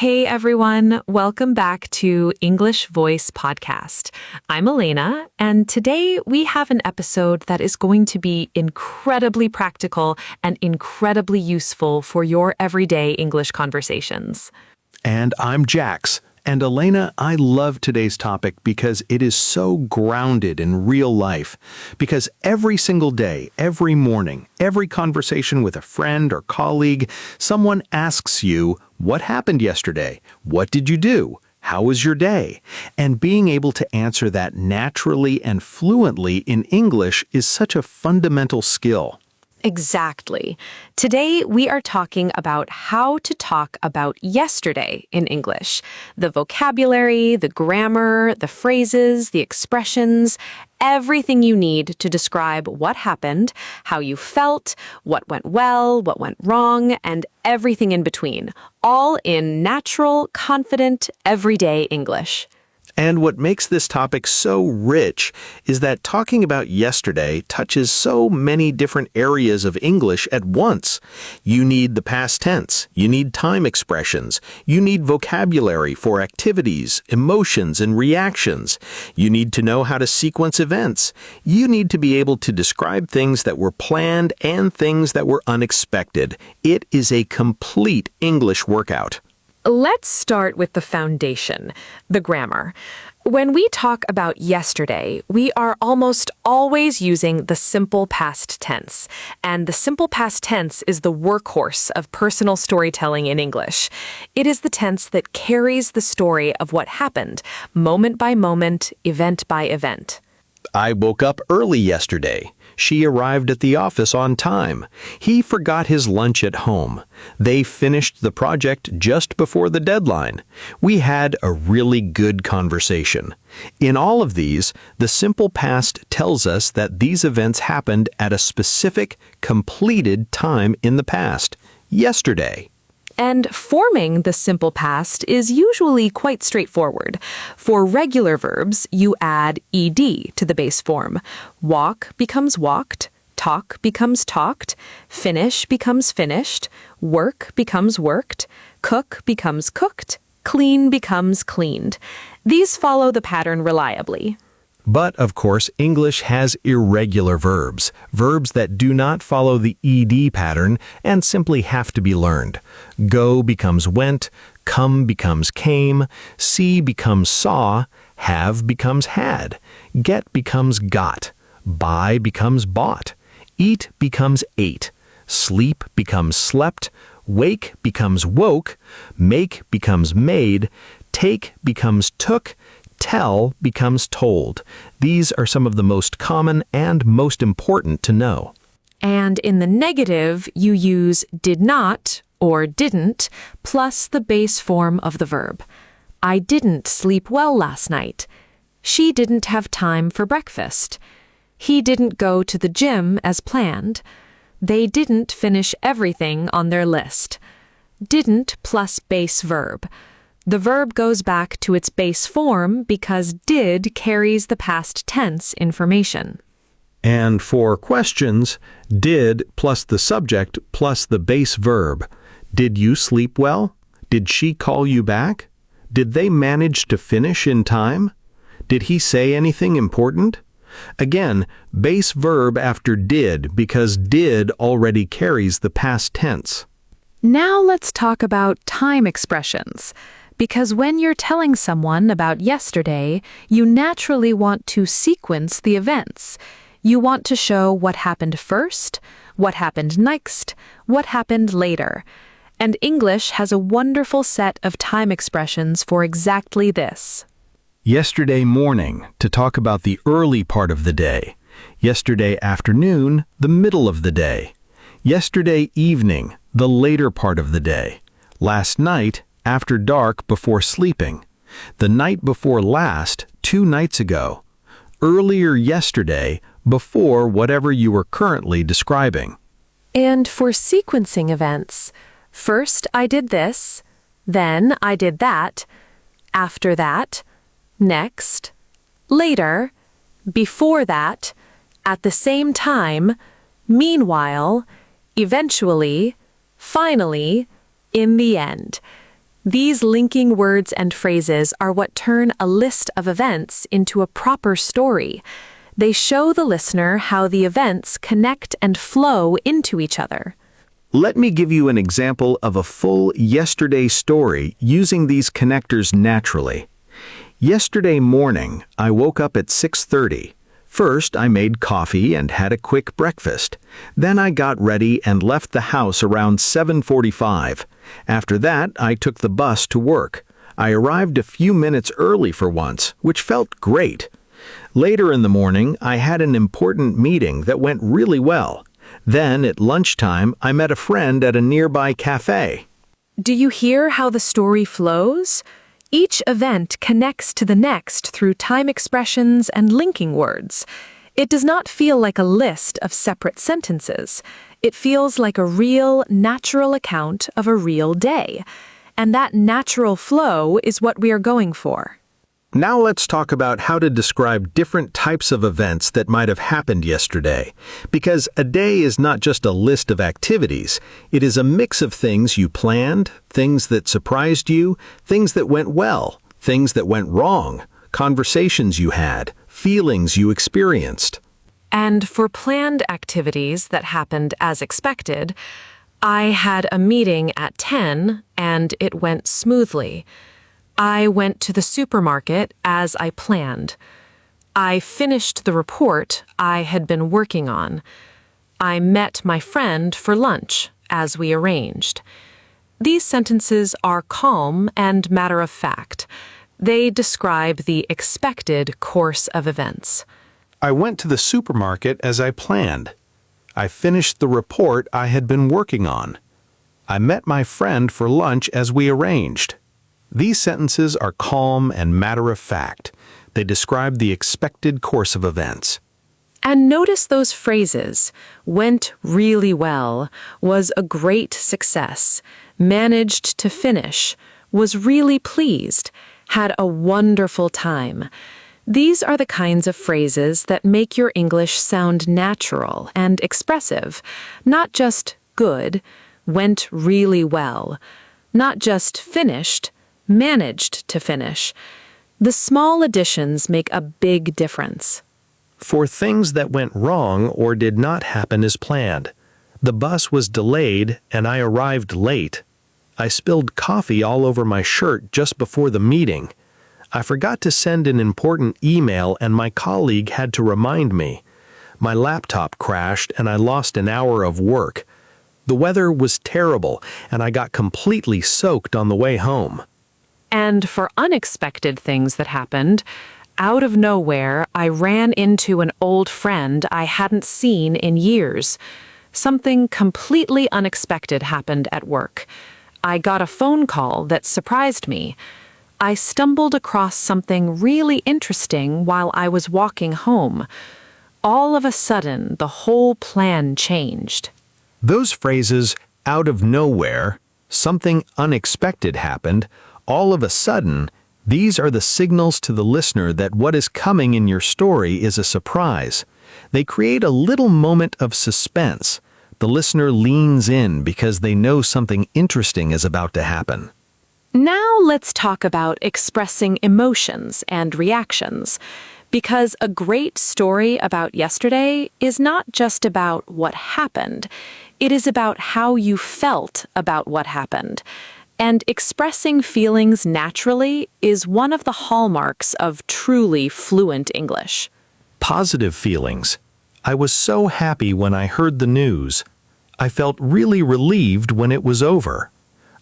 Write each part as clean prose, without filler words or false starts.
Hey everyone, welcome back to English Voice Podcast. I'm Elena, and today we have an episode that is going to be incredibly practical and incredibly useful for your everyday English conversations. And I'm Jax. And Elena, I love today's topic because it is so grounded in real life. Because every single day, every morning, every conversation with a friend or colleague, someone asks you, what happened yesterday? What did you do? How was your day? And being able to answer that naturally and fluently in English is such a fundamental skill. Exactly. Today, we are talking about how to talk about yesterday in English. The vocabulary, the grammar, the phrases, the expressions, everything you need to describe what happened, how you felt, what went well, what went wrong, and everything in between, all in natural, confident, everyday English. And what makes this topic so rich is that talking about yesterday touches so many different areas of English at once. You need the past tense, you need time expressions, you need vocabulary for activities, emotions, and reactions. You need to know how to sequence events. You need to be able to describe things that were planned and things that were unexpected. It is a complete English workout. Let's start with the foundation, the grammar. When we talk about yesterday, we are almost always using the simple past tense. And the simple past tense is the workhorse of personal storytelling in English. It is the tense that carries the story of what happened, moment by moment, event by event. I woke up early yesterday. She arrived at the office on time. He forgot his lunch at home. They finished the project just before the deadline. We had a really good conversation. In all of these, the simple past tells us that these events happened at a specific, completed time in the past, yesterday. And forming the simple past is usually quite straightforward. For regular verbs, you add ed to the base form. Walk becomes walked, talk becomes talked, finish becomes finished, work becomes worked, cook becomes cooked, clean becomes cleaned. These follow the pattern reliably. But, of course, English has irregular verbs that do not follow the ed pattern and simply have to be learned. Go becomes went, come becomes came, see becomes saw, have becomes had, get becomes got, buy becomes bought, eat becomes ate, sleep becomes slept, wake becomes woke, make becomes made, take becomes took, tell becomes told. These are some of the most common and most important to know. And in the negative, you use did not or didn't plus the base form of the verb. I didn't sleep well last night. She didn't have time for breakfast. He didn't go to the gym as planned. They didn't finish everything on their list. Didn't plus base verb. The verb goes back to its base form because did carries the past tense information. And for questions, did plus the subject plus the base verb. Did you sleep well? Did she call you back? Did they manage to finish in time? Did he say anything important? Again, base verb after did because did already carries the past tense. Now let's talk about time expressions. Because when you're telling someone about yesterday, you naturally want to sequence the events. You want to show what happened first, what happened next, what happened later. And English has a wonderful set of time expressions for exactly this. Yesterday morning, to talk about the early part of the day. Yesterday afternoon, the middle of the day. Yesterday evening, the later part of the day. Last night, after dark before sleeping. The night before last, 2 nights ago. Earlier yesterday, before whatever you are currently describing. And for sequencing events, first I did this, then I did that, after that, next, later, before that, at the same time, meanwhile, eventually, finally, in the end. These linking words and phrases are what turn a list of events into a proper story. They show the listener how the events connect and flow into each other. Let me give you an example of a full yesterday story using these connectors naturally. Yesterday morning, I woke up at 6:30. First, I made coffee and had a quick breakfast. Then I got ready and left the house around 7:45. After that, I took the bus to work. I arrived a few minutes early for once, which felt great. Later in the morning, I had an important meeting that went really well. Then, at lunchtime, I met a friend at a nearby cafe. Do you hear how the story flows? Each event connects to the next through time expressions and linking words. It does not feel like a list of separate sentences. It feels like a real, natural account of a real day. And that natural flow is what we are going for. Now let's talk about how to describe different types of events that might have happened yesterday. Because a day is not just a list of activities. It is a mix of things you planned, things that surprised you, things that went well, things that went wrong, conversations you had, feelings you experienced. And for planned activities that happened as expected, I had a meeting at 10 and it went smoothly. I went to the supermarket as I planned. I finished the report I had been working on. I met my friend for lunch as we arranged. These sentences are calm and matter-of-fact. They describe the expected course of events. I went to the supermarket as I planned. I finished the report I had been working on. I met my friend for lunch as we arranged. These sentences are calm and matter-of-fact. They describe the expected course of events. And notice those phrases: went really well, was a great success, managed to finish, was really pleased, had a wonderful time. These are the kinds of phrases that make your English sound natural and expressive, not just good, went really well, not just finished, managed to finish. The small additions make a big difference. For things that went wrong or did not happen as planned. The bus was delayed and I arrived late. I spilled coffee all over my shirt just before the meeting. I forgot to send an important email and my colleague had to remind me. My laptop crashed and I lost an hour of work. The weather was terrible and I got completely soaked on the way home. And for unexpected things that happened, out of nowhere, I ran into an old friend I hadn't seen in years. Something completely unexpected happened at work. I got a phone call that surprised me. I stumbled across something really interesting while I was walking home. All of a sudden, the whole plan changed. Those phrases, out of nowhere, something unexpected happened, all of a sudden, these are the signals to the listener that what is coming in your story is a surprise. They create a little moment of suspense. The listener leans in because they know something interesting is about to happen. Now let's talk about expressing emotions and reactions, because a great story about yesterday is not just about what happened. It is about how you felt about what happened. And expressing feelings naturally is one of the hallmarks of truly fluent English. Positive feelings. I was so happy when I heard the news. I felt really relieved when it was over.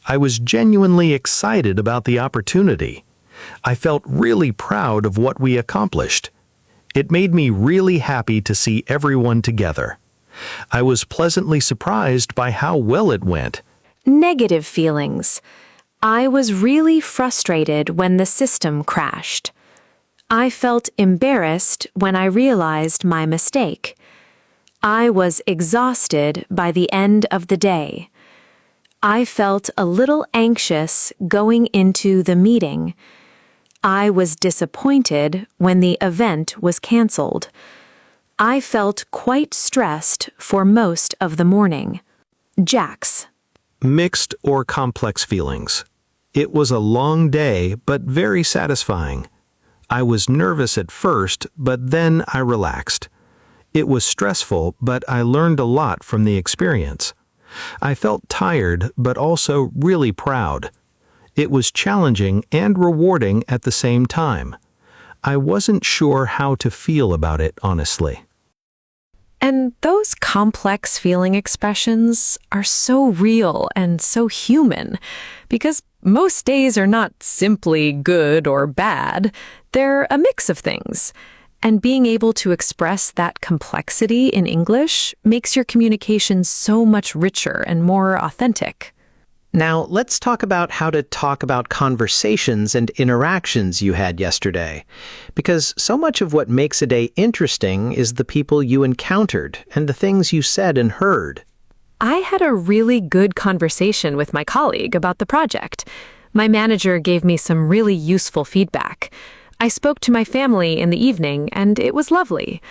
I was genuinely excited about the opportunity. I felt really proud of what we accomplished. It made me really happy to see everyone together. I was pleasantly surprised by how well it went. Negative feelings. I was really frustrated when the system crashed. I felt embarrassed when I realized my mistake. I was exhausted by the end of the day. I felt a little anxious going into the meeting. I was disappointed when the event was canceled. I felt quite stressed for most of the morning. Jax. Mixed or complex feelings. It was a long day, but very satisfying. I was nervous at first, but then I relaxed. It was stressful, but I learned a lot from the experience. I felt tired, but also really proud. It was challenging and rewarding at the same time. I wasn't sure how to feel about it, honestly. And those complex feeling expressions are so real and so human because most days are not simply good or bad. They're a mix of things. And being able to express that complexity in English makes your communication so much richer and more authentic. Now, let's talk about how to talk about conversations and interactions you had yesterday. Because so much of what makes a day interesting is the people you encountered and the things you said and heard. I had a really good conversation with my colleague about the project. My manager gave me some really useful feedback. I spoke to my family in the evening, and it was lovely.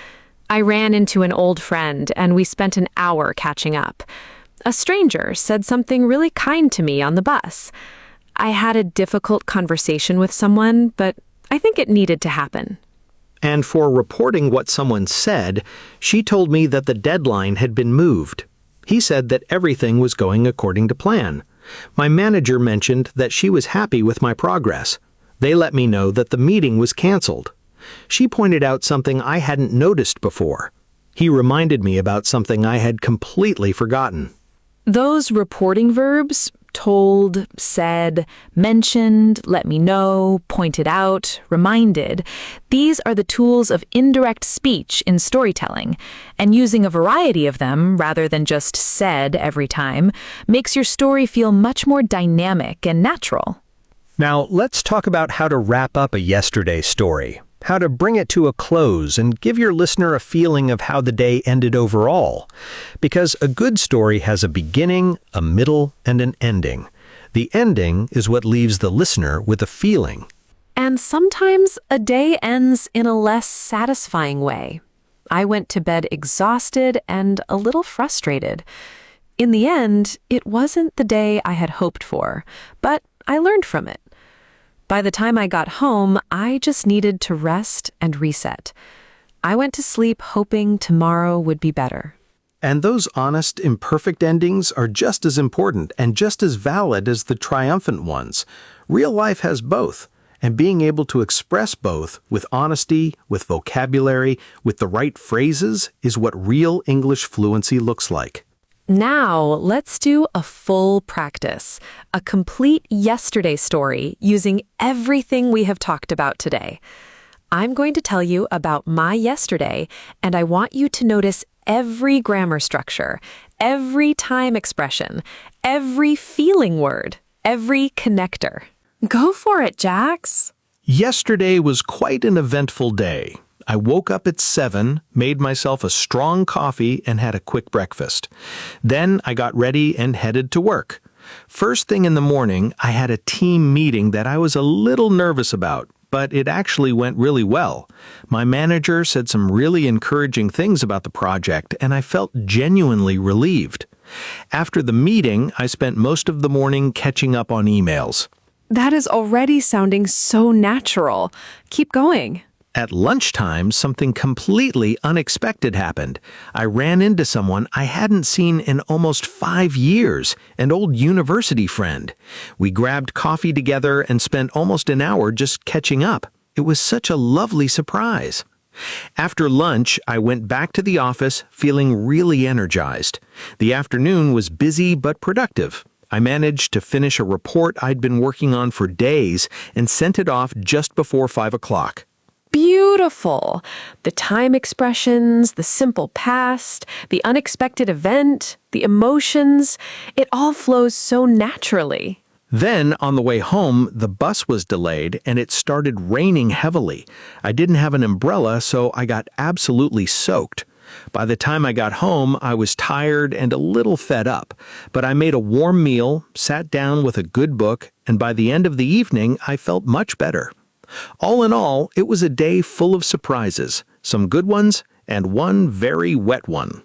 I ran into an old friend, and we spent an hour catching up. A stranger said something really kind to me on the bus. I had a difficult conversation with someone, but I think it needed to happen. And for reporting what someone said, she told me that the deadline had been moved. He said that everything was going according to plan. My manager mentioned that she was happy with my progress. They let me know that the meeting was canceled. She pointed out something I hadn't noticed before. He reminded me about something I had completely forgotten. Those reporting verbs, told, said, mentioned, let me know, pointed out, reminded, these are the tools of indirect speech in storytelling, and using a variety of them, rather than just said every time, makes your story feel much more dynamic and natural. Now, let's talk about how to wrap up a yesterday story, how to bring it to a close and give your listener a feeling of how the day ended overall. Because a good story has a beginning, a middle, and an ending. The ending is what leaves the listener with a feeling. And sometimes a day ends in a less satisfying way. I went to bed exhausted and a little frustrated. In the end, it wasn't the day I had hoped for, but I learned from it. By the time I got home, I just needed to rest and reset. I went to sleep hoping tomorrow would be better. And those honest, imperfect endings are just as important and just as valid as the triumphant ones. Real life has both, and being able to express both with honesty, with vocabulary, with the right phrases is what real English fluency looks like. Now, let's do a full practice, a complete yesterday story using everything we have talked about today. I'm going to tell you about my yesterday, and I want you to notice every grammar structure, every time expression, every feeling word, every connector. Go for it, Jax. Yesterday was quite an eventful day. I woke up at 7, made myself a strong coffee, and had a quick breakfast. Then I got ready and headed to work. First thing in the morning, I had a team meeting that I was a little nervous about, but it actually went really well. My manager said some really encouraging things about the project, and I felt genuinely relieved. After the meeting, I spent most of the morning catching up on emails. That is already sounding so natural. Keep going. At lunchtime, something completely unexpected happened. I ran into someone I hadn't seen in almost 5 years, an old university friend. We grabbed coffee together and spent almost an hour just catching up. It was such a lovely surprise. After lunch, I went back to the office feeling really energized. The afternoon was busy but productive. I managed to finish a report I'd been working on for days and sent it off just before 5 o'clock. Beautiful. The time expressions, the simple past, the unexpected event, the emotions, it all flows so naturally. Then, on the way home, the bus was delayed and it started raining heavily. I didn't have an umbrella, so I got absolutely soaked. By the time I got home, I was tired and a little fed up, but I made a warm meal, sat down with a good book, and by the end of the evening, I felt much better. All in all, it was a day full of surprises, some good ones and one very wet one.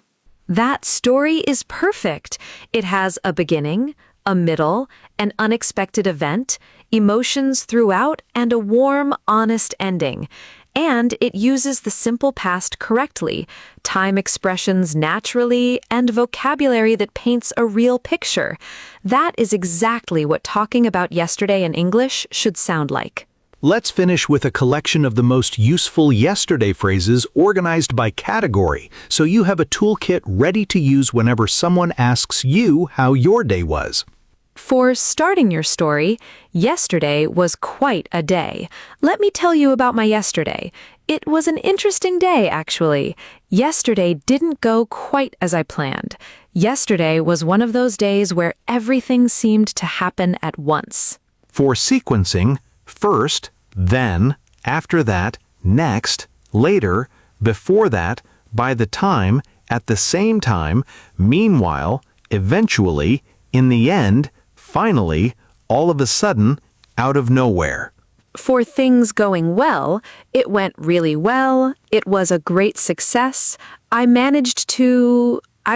That story is perfect. It has a beginning, a middle, an unexpected event, emotions throughout, and a warm, honest ending. And it uses the simple past correctly, time expressions naturally, and vocabulary that paints a real picture. That is exactly what talking about yesterday in English should sound like. Let's finish with a collection of the most useful yesterday phrases organized by category, so you have a toolkit ready to use whenever someone asks you how your day was. For starting your story, yesterday was quite a day. Let me tell you about my yesterday. It was an interesting day, actually. Yesterday didn't go quite as I planned. Yesterday was one of those days where everything seemed to happen at once. For sequencing, first, then, after that, next, later, before that, by the time, at the same time, meanwhile, eventually, in the end, finally, all of a sudden, out of nowhere. For things going well, it went really well, it was a great success, I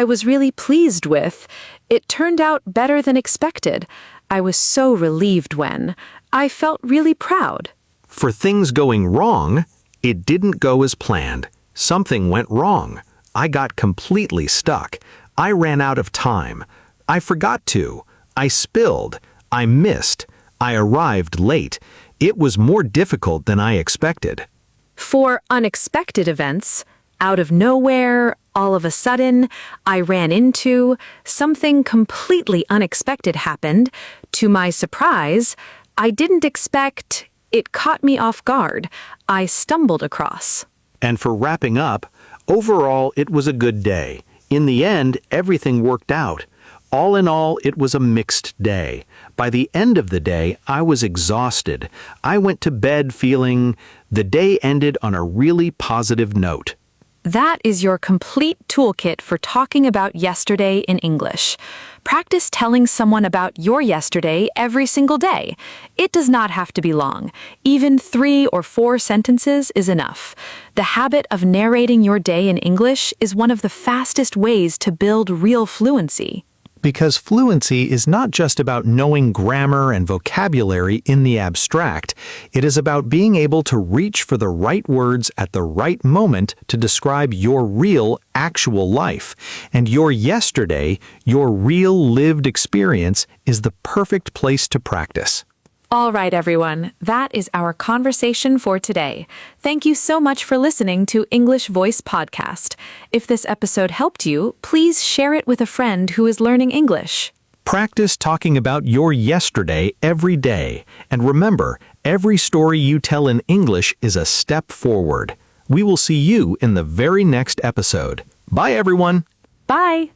was really pleased with, it turned out better than expected, I was so relieved when, I felt really proud. For things going wrong, it didn't go as planned. Something went wrong. I got completely stuck. I ran out of time. I forgot to. I spilled. I missed. I arrived late. It was more difficult than I expected. For unexpected events, out of nowhere, all of a sudden, I ran into, something completely unexpected happened. To my surprise, I didn't expect, it caught me off guard. I stumbled across. And for wrapping up, overall it was a good day. In the end, everything worked out. All in all, it was a mixed day. By the end of the day, I was exhausted. I went to bed feeling the day ended on a really positive note. That is your complete toolkit for talking about yesterday in English. Practice telling someone about your yesterday every single day. It does not have to be long. Even 3 or 4 sentences is enough. The habit of narrating your day in English is one of the fastest ways to build real fluency. Because fluency is not just about knowing grammar and vocabulary in the abstract. It is about being able to reach for the right words at the right moment to describe your real, actual life. And your yesterday, your real lived experience, is the perfect place to practice. All right, everyone, that is our conversation for today. Thank you so much for listening to English Voice Podcast. If this episode helped you, please share it with a friend who is learning English. Practice talking about your yesterday every day. And remember, every story you tell in English is a step forward. We will see you in the very next episode. Bye, everyone. Bye!